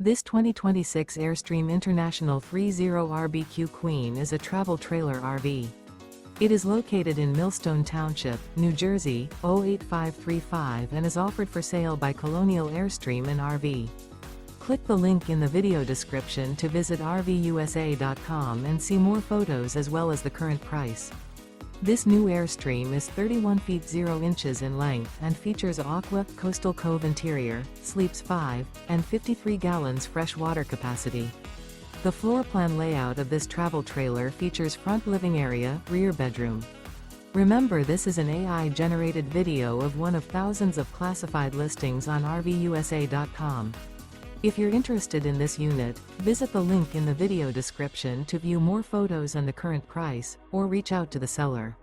This 2026 Airstream International 30 RBQ Queen is a travel trailer RV. It is located in Millstone Township, New Jersey, 08535 and is offered for sale by Colonial Airstream RV. Click the link in the video description to visit RVUSA.com and see more photos as well as the current price. This new Airstream is 31 feet 0 inches in length and features Aqua, coastal Cove interior, sleeps 5, and 53 gallons fresh water capacity. The floor plan layout of this travel trailer features front living area, rear bedroom. Remember, this is an AI-generated video of one of thousands of classified listings on RVUSA.com. If you're interested in this unit, visit the link in the video description to view more photos and the current price, or reach out to the seller.